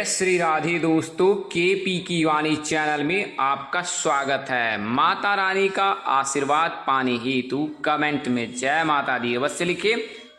श्री राधे दोस्तों, केपी की वाणी चैनल में आपका स्वागत है। माता रानी का आशीर्वाद पाने हेतु कमेंट में जय माता दी अवश्य लिखें।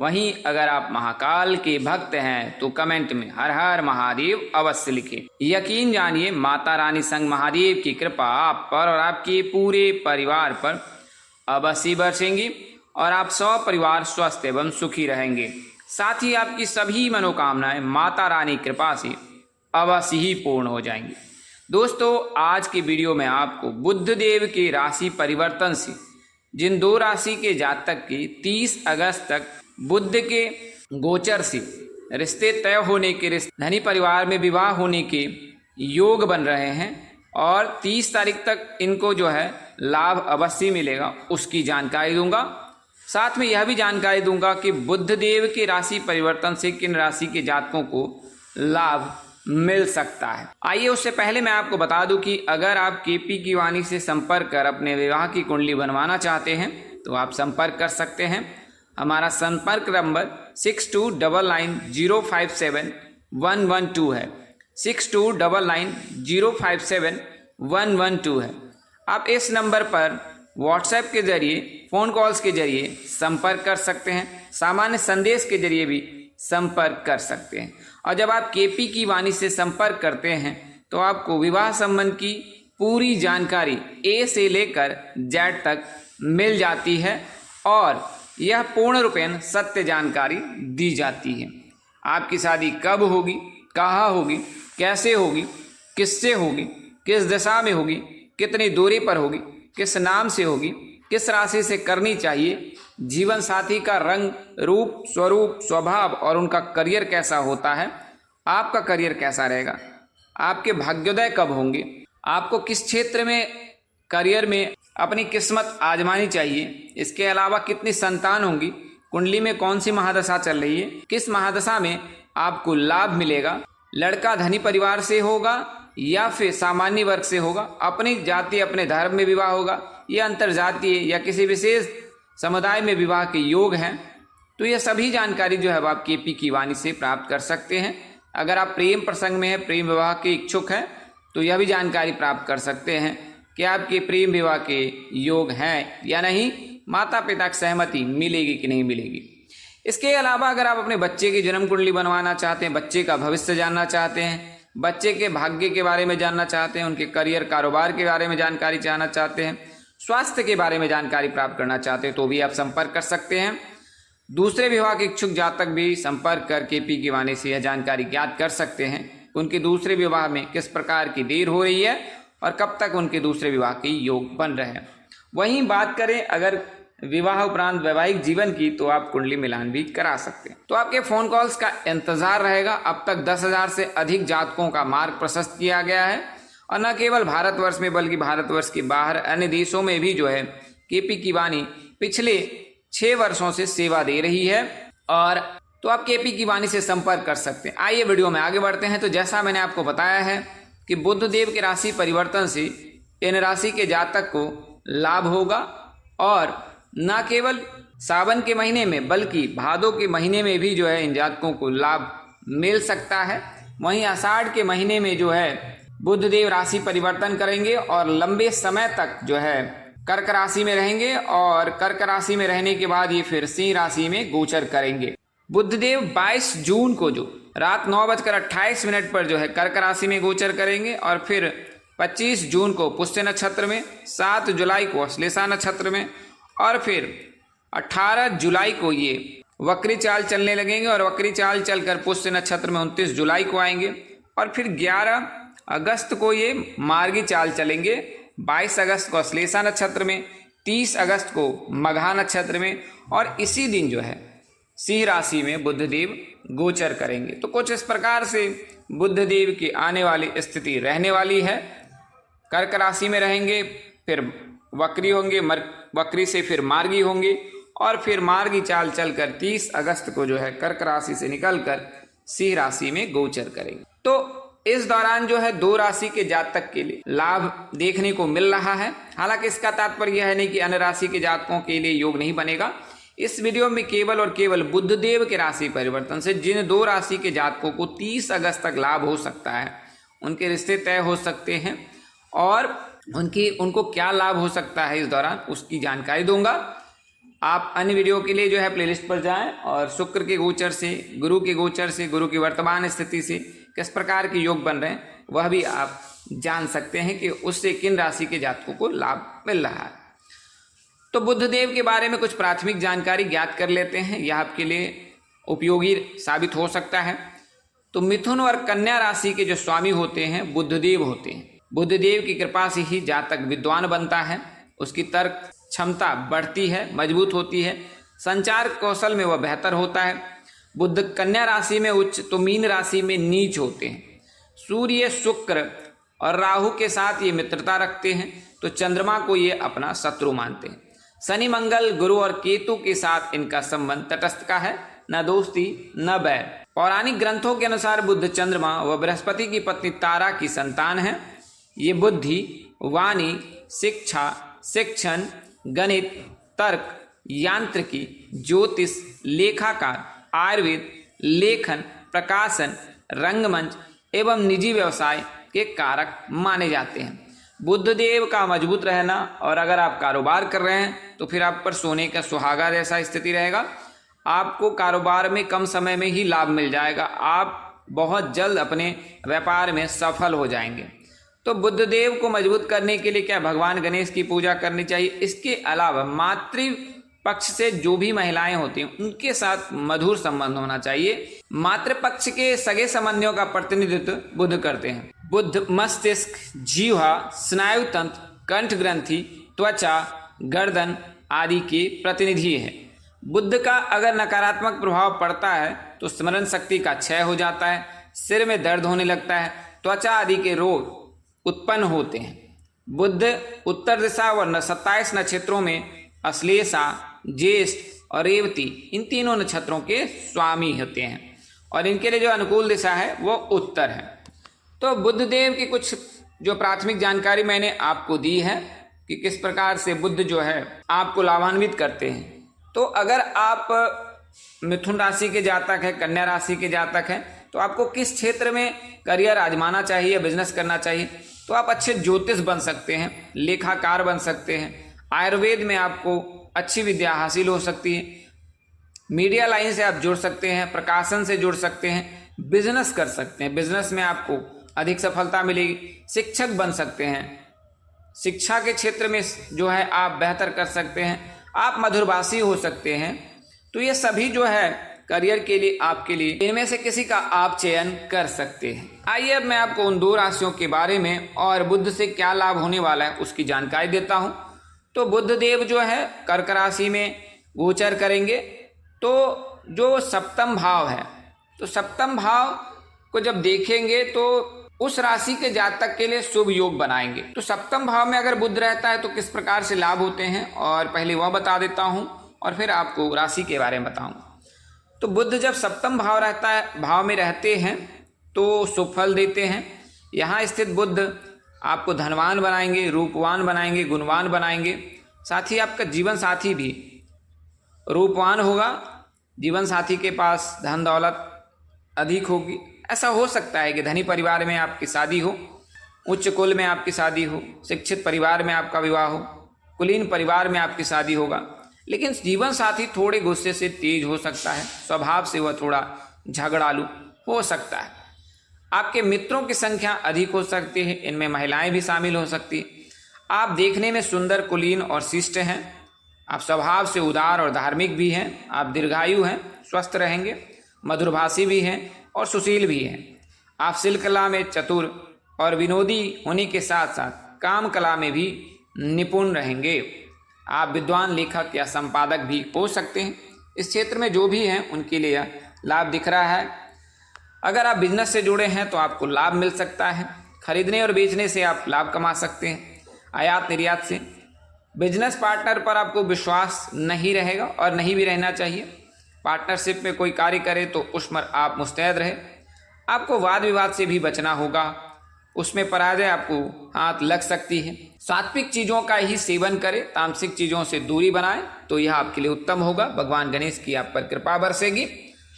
वहीं अगर आप महाकाल के भक्त हैं तो कमेंट में हर हर महादेव अवश्य लिखें। यकीन जानिए माता रानी संग महादेव की कृपा आप पर और आपके पूरे परिवार पर अवश्य बरसेंगी और आप सब परिवार स्वस्थ एवं सुखी रहेंगे। साथ ही आपकी सभी मनोकामनाएं माता रानी कृपा से अवश्य ही पूर्ण हो जाएंगी। दोस्तों, आज की वीडियो में आपको बुध देव के राशि परिवर्तन से जिन दो राशि के जातक के 30 अगस्त तक बुध के गोचर से रिश्ते तय होने के, धनी परिवार में विवाह होने के योग बन रहे हैं और 30 तारीख तक इनको जो है लाभ अवश्य मिलेगा, उसकी जानकारी दूंगा। साथ में यह भी जानकारी दूंगा कि बुध देव के राशि परिवर्तन से किन राशि के जातकों को लाभ मिल सकता है। आइए उससे पहले मैं आपको बता दूं कि अगर आप केपी की वाणी से संपर्क कर अपने विवाह की कुंडली बनवाना चाहते हैं तो आप संपर्क कर सकते हैं। हमारा संपर्क नंबर 6299057112 है। 6299057112 है। आप इस नंबर पर व्हाट्सएप के जरिए, फ़ोन कॉल्स के जरिए संपर्क कर सकते हैं। सामान्य संदेश के जरिए भी संपर्क कर सकते हैं। और जब आप केपी की वाणी से संपर्क करते हैं तो आपको विवाह संबंध की पूरी जानकारी ए से लेकर जेड तक मिल जाती है और यह पूर्ण रूपेण सत्य जानकारी दी जाती है। आपकी शादी कब होगी, कहाँ होगी, कैसे होगी, किससे होगी, किस दिशा में होगी, कितनी दूरी पर होगी, किस नाम से होगी, किस राशि से करनी चाहिए, जीवन साथी का रंग, रूप, स्वरूप, स्वभाव और उनका करियर कैसा होता है, आपका करियर कैसा रहेगा, आपके भाग्योदय कब होंगे, आपको किस क्षेत्र में करियर में अपनी किस्मत आजमानी चाहिए, इसके अलावा कितनी संतान होंगी, कुंडली में कौन सी महादशा चल रही है, किस महादशा में आपको लाभ मिलेगा, लड़का धनी परिवार से होगा या फिर सामान्य वर्ग से होगा, अपनी जाति अपने धर्म में विवाह होगा या अंतरजातीय या किसी विशेष समुदाय में विवाह के योग हैं, तो यह सभी जानकारी जो है आप केपी की वाणी से प्राप्त कर सकते हैं। अगर आप प्रेम प्रसंग में हैं, प्रेम विवाह के इच्छुक हैं, तो यह भी जानकारी प्राप्त कर सकते हैं कि आपके प्रेम विवाह के योग हैं या नहीं, माता पिता की सहमति मिलेगी कि नहीं मिलेगी। इसके अलावा अगर आप अपने बच्चे की जन्म कुंडली बनवाना चाहते हैं, बच्चे का भविष्य जानना चाहते हैं, बच्चे के भाग्य के बारे में जानना चाहते हैं, उनके करियर कारोबार के बारे में जानकारी जानना चाहते हैं, स्वास्थ्य के बारे में जानकारी प्राप्त करना चाहते हैं, तो भी आप संपर्क कर सकते हैं। दूसरे विवाह के इच्छुक जातक भी संपर्क कर केपी की वाणी से यह जानकारी ज्ञात कर सकते हैं उनके दूसरे विवाह में किस प्रकार की देर हो रही है और कब तक उनके दूसरे विवाह के योग बन रहे हैं। वहीं बात करें अगर विवाह उपरांत वैवाहिक जीवन की, तो आप कुंडली मिलान भी करा सकते हैं। तो आपके फोन कॉल्स का इंतजार रहेगा। अब तक 10,000 से अधिक जातकों का मार्ग प्रशस्त किया गया है और न केवल भारतवर्ष में बल्कि भारतवर्ष के बाहर अन्य देशों में भी जो है केपी की वाणी पिछले 6 वर्षों से सेवा दे रही है और तो आप केपी की वाणी से संपर्क कर सकते हैं। आइए वीडियो में आगे बढ़ते हैं। तो जैसा मैंने आपको बताया है कि बुध देव के राशि परिवर्तन से इन राशि के जातक को लाभ होगा और न केवल सावन के महीने में बल्कि भादों के महीने में भी जो है इन जातकों को लाभ मिल सकता है। वहीं आषाढ़ के महीने में जो है बुध देव राशि परिवर्तन करेंगे और लंबे समय तक जो है कर्क राशि में रहेंगे और कर्क राशि में रहने के बाद ये फिर सिंह राशि में गोचर करेंगे। बुध देव 22 जून को जो रात 9:28 पर जो है कर्क राशि में गोचर करेंगे और फिर 25 जून को पुष्य नक्षत्र में, 7 जुलाई को अश्लेषा नक्षत्र में और फिर 18 जुलाई को ये वक्री चाल चलने लगेंगे और वक्री चाल चलकर पुष्य नक्षत्र में 29 जुलाई को आएंगे और फिर 11 अगस्त को ये मार्गी चाल चलेंगे, 22 अगस्त को अश्लेषा नक्षत्र में, 30 अगस्त को मघा नक्षत्र में और इसी दिन जो है सिंह राशि में बुध देव गोचर करेंगे। तो कुछ इस प्रकार से बुध देव की आने वाली स्थिति रहने वाली है। कर्क राशि में रहेंगे, फिर वक्री होंगे, वक्री से फिर मार्गी होंगे और फिर मार्गी चाल चलकर 30 अगस्त को जो है कर्क राशि से निकलकर सिंह राशि में गोचर करेंगे। तो इस दौरान जो है 2 राशि के जातक के लिए लाभ देखने को मिल रहा है। हालांकि इसका तात्पर्य यह है नहीं कि अन्य राशि के जातकों के लिए योग नहीं बनेगा। इस वीडियो में केवल और केवल बुधदेव के राशि परिवर्तन से जिन 2 राशि के जातकों को 30 अगस्त तक लाभ हो सकता है, उनके रिश्ते तय हो सकते हैं और उनको क्या लाभ हो सकता है इस दौरान, उसकी जानकारी दूंगा। आप अन्य वीडियो के लिए जो है प्लेलिस्ट पर जाएं और शुक्र के गोचर से, गुरु के गोचर से, गुरु की वर्तमान स्थिति से किस प्रकार के योग बन रहे हैं वह भी आप जान सकते हैं कि उससे किन राशि के जातकों को लाभ मिल रहा है। तो बुधदेव के बारे में कुछ प्राथमिक जानकारी ज्ञात कर लेते हैं, यह आपके लिए उपयोगी साबित हो सकता है। तो मिथुन और कन्या राशि के जो स्वामी होते हैं बुधदेव होते हैं। बुधदेव की कृपा से ही जातक विद्वान बनता है, उसकी तर्क क्षमता बढ़ती है, मजबूत होती है, संचार कौशल में वह बेहतर होता है। बुध कन्या राशि में उच्च तो मीन राशि में नीच होते हैं। सूर्य, शुक्र और राहु के साथ ये मित्रता रखते हैं, तो चंद्रमा को ये अपना शत्रु मानते हैं। शनि, मंगल, गुरु और केतु के साथ इनका संबंध तटस्थ का है, न दोस्ती न बैर। पौराणिक ग्रंथों के अनुसार बुध चंद्रमा व बृहस्पति की पत्नी तारा की संतान है। ये बुद्धि, वाणी, शिक्षा, शिक्षण, गणित, तर्क, यांत्रिकी, ज्योतिष, लेखाकार, आयुर्वेद, लेखन, प्रकाशन, रंगमंच एवं निजी व्यवसाय के कारक माने जाते हैं। बुधदेव का मजबूत रहना, और अगर आप कारोबार कर रहे हैं तो फिर आप पर सोने का सुहागा जैसा स्थिति रहेगा। आपको कारोबार में कम समय में ही लाभ मिल जाएगा, आप बहुत जल्द अपने व्यापार में सफल हो जाएंगे। तो बुधदेव को मजबूत करने के लिए क्या भगवान गणेश की पूजा करनी चाहिए। इसके अलावा मातृ पक्ष से जो भी महिलाएं होती हैं उनके साथ मधुर संबंध होना चाहिए। मातृपक्ष के सगे संबंधियों का प्रतिनिधित्व बुध करते हैं। बुध मस्तिष्क, जीवा, स्नायु तंत्र, कंठ ग्रंथि, त्वचा, गर्दन आदि के प्रतिनिधि है। बुध का अगर नकारात्मक प्रभाव पड़ता है तो स्मरण शक्ति का क्षय हो जाता है, सिर में दर्द होने लगता है, त्वचा आदि के रोग उत्पन्न होते हैं। बुध उत्तर दिशा व 27 नक्षत्रों में अश्लेषा, ज्येष्ठ और रेवती इन तीनों नक्षत्रों के स्वामी होते हैं और इनके लिए जो अनुकूल दिशा है वो उत्तर है। तो बुधदेव की कुछ जो प्राथमिक जानकारी मैंने आपको दी है कि किस प्रकार से बुध जो है आपको लाभान्वित करते हैं। तो अगर आप मिथुन राशि के जातक हैं, कन्या राशि के जातक हैं, तो आपको किस क्षेत्र में करियर आजमाना चाहिए, बिजनेस करना चाहिए, तो आप अच्छे ज्योतिष बन सकते हैं, लेखाकार बन सकते हैं, आयुर्वेद में आपको अच्छी विद्या हासिल हो सकती है, मीडिया लाइन से आप जुड़ सकते हैं, प्रकाशन से जुड़ सकते हैं, बिजनेस कर सकते हैं, बिजनेस में आपको अधिक सफलता मिलेगी, शिक्षक बन सकते हैं, शिक्षा के क्षेत्र में जो है आप बेहतर कर सकते हैं, आप मधुरभाषी हो सकते हैं। तो ये सभी जो है करियर के लिए आपके लिए इनमें से किसी का आप चयन कर सकते हैं। आइए अब मैं आपको उन 2 राशियों के बारे में और बुध से क्या लाभ होने वाला है उसकी जानकारी देता हूं। तो बुधदेव जो है कर्क राशि में गोचर करेंगे। तो जो सप्तम भाव है, तो सप्तम भाव को जब देखेंगे तो उस राशि के जातक के लिए शुभ योग बनाएंगे। तो सप्तम भाव में अगर बुध रहता है तो किस प्रकार से लाभ होते हैं और पहले वह बता देता हूं और फिर आपको राशि के बारे में बताऊंगा। तो बुध जब सप्तम भाव रहता है, भाव में रहते हैं तो शुभ फल देते हैं। यहाँ स्थित बुध आपको धनवान बनाएंगे, रूपवान बनाएंगे, गुणवान बनाएंगे। साथ ही आपका जीवन साथी भी रूपवान होगा, जीवन साथी के पास धन दौलत अधिक होगी। ऐसा हो सकता है कि धनी परिवार में आपकी शादी हो, उच्च कुल में आपकी शादी हो, शिक्षित परिवार में आपका विवाह हो, कुलीन परिवार में आपकी शादी होगा। लेकिन जीवन साथी थोड़े गुस्से से तेज हो सकता है, स्वभाव से वह थोड़ा झगड़ालू हो सकता है। आपके मित्रों की संख्या अधिक हो सकती है, इनमें महिलाएं भी शामिल हो सकती हैं। आप देखने में सुंदर, कुलीन और शिष्ट हैं। आप स्वभाव से उदार और धार्मिक भी हैं। आप दीर्घायु हैं, स्वस्थ रहेंगे, मधुरभाषी भी हैं और सुशील भी हैं। आप शिल्पकला में चतुर और विनोदी होने के साथ साथ काम कला में भी निपुण रहेंगे। आप विद्वान, लेखक या संपादक भी हो सकते हैं। इस क्षेत्र में जो भी हैं उनके लिए लाभ दिख रहा है। अगर आप बिजनेस से जुड़े हैं तो आपको लाभ मिल सकता है। खरीदने और बेचने से आप लाभ कमा सकते हैं, आयात निर्यात से। बिजनेस पार्टनर पर आपको विश्वास नहीं रहेगा और नहीं भी रहना चाहिए। पार्टनरशिप में कोई कार्य करे तो उसमें आप मुस्तैद रहे। आपको वाद विवाद से भी बचना होगा। उसमें पराजय आपको हाथ लग सकती है। सात्विक चीज़ों का ही सेवन करें, तामसिक चीज़ों से दूरी बनाएं, तो यह आपके लिए उत्तम होगा। भगवान गणेश की आप पर कृपा बरसेगी।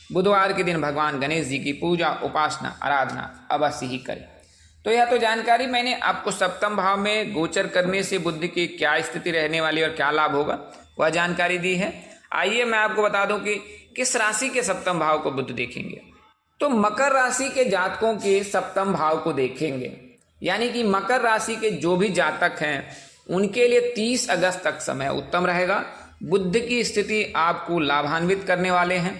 बुधवार के दिन भगवान गणेश जी की पूजा, उपासना, आराधना अवश्य ही करें। तो यह तो जानकारी मैंने आपको सप्तम भाव में गोचर करने से बुध की क्या स्थिति रहने वाली और क्या लाभ होगा वह जानकारी दी है। आइए मैं आपको बता दूं कि किस राशि के सप्तम भाव को बुध देखेंगे। तो मकर राशि के जातकों के सप्तम भाव को देखेंगे, यानी कि मकर राशि के जो भी जातक हैं उनके लिए 30 अगस्त तक समय उत्तम रहेगा। बुध की स्थिति आपको लाभान्वित करने वाले हैं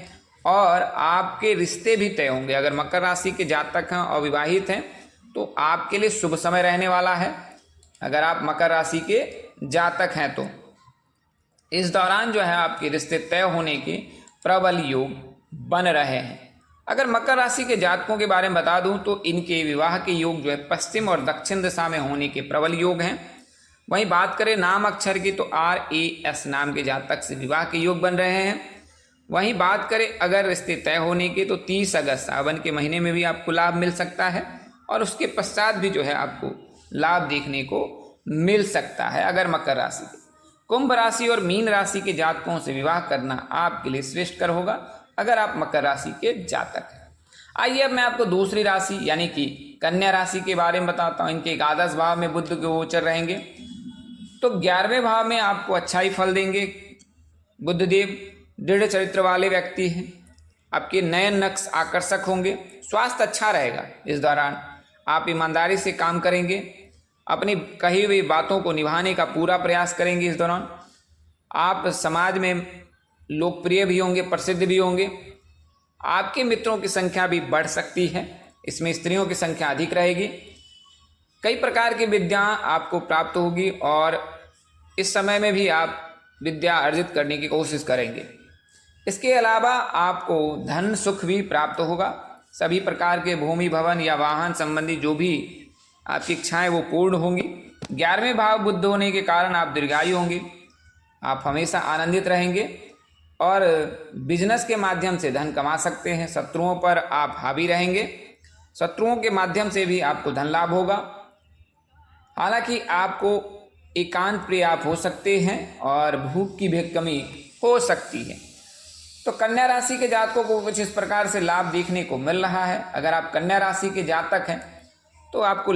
और आपके रिश्ते भी तय होंगे। अगर मकर राशि के जातक हैं और विवाहित हैं तो आपके लिए शुभ समय रहने वाला है। अगर आप मकर राशि के जातक हैं तो इस दौरान जो है आपके रिश्ते तय होने के प्रबल योग बन रहे हैं। अगर मकर राशि के जातकों के बारे में बता दूं तो इनके विवाह के योग जो है पश्चिम और दक्षिण दिशा में होने के प्रबल योग हैं। वहीं बात करें नाम अक्षर की तो RAS नाम के जातक से विवाह के योग बन रहे हैं। वहीं बात करें अगर रिश्ते तय होने के तो 30 अगस्त सावन के महीने में भी आपको लाभ मिल सकता है और उसके पश्चात भी जो है आपको लाभ देखने को मिल सकता है। अगर मकर राशि के, कुंभ राशि और मीन राशि के जातकों से विवाह करना आपके लिए श्रेष्ठकर होगा अगर आप मकर राशि के जातक हैं। आइए अब मैं आपको दूसरी राशि यानी कि कन्या राशि के बारे में बताता हूँ। इनके एकादश भाव में बुध के गोचर रहेंगे तो 11वें भाव में आपको अच्छा ही फल देंगे। बुधदेव दृढ़ चरित्र वाले व्यक्ति हैं, आपके नए नक्श आकर्षक होंगे, स्वास्थ्य अच्छा रहेगा। इस दौरान आप ईमानदारी से काम करेंगे, अपनी कही हुई बातों को निभाने का पूरा प्रयास करेंगे। इस दौरान आप समाज में लोकप्रिय भी होंगे, प्रसिद्ध भी होंगे। आपके मित्रों की संख्या भी बढ़ सकती है, इसमें स्त्रियों की संख्या अधिक रहेगी। कई प्रकार की विद्या आपको प्राप्त होगी और इस समय में भी आप विद्या अर्जित करने की कोशिश करेंगे। इसके अलावा आपको धन सुख भी प्राप्त होगा। सभी प्रकार के भूमि भवन या वाहन संबंधी जो भी आपकी इच्छाएं वो पूर्ण होंगी। 11वें भाव बुध होने के कारण आप दीर्घायु होंगे, आप हमेशा आनंदित रहेंगे और बिजनेस के माध्यम से धन कमा सकते हैं। शत्रुओं पर आप हावी रहेंगे, शत्रुओं के माध्यम से भी आपको धन लाभ होगा। हालांकि आपको एकांत प्रिय आप हो सकते हैं और भूख की भी कमी हो सकती है। तो कन्या राशि के जातकों को कुछ इस प्रकार से लाभ देखने को मिल रहा है। अगर आप कन्या राशि के जातक हैं तो आपको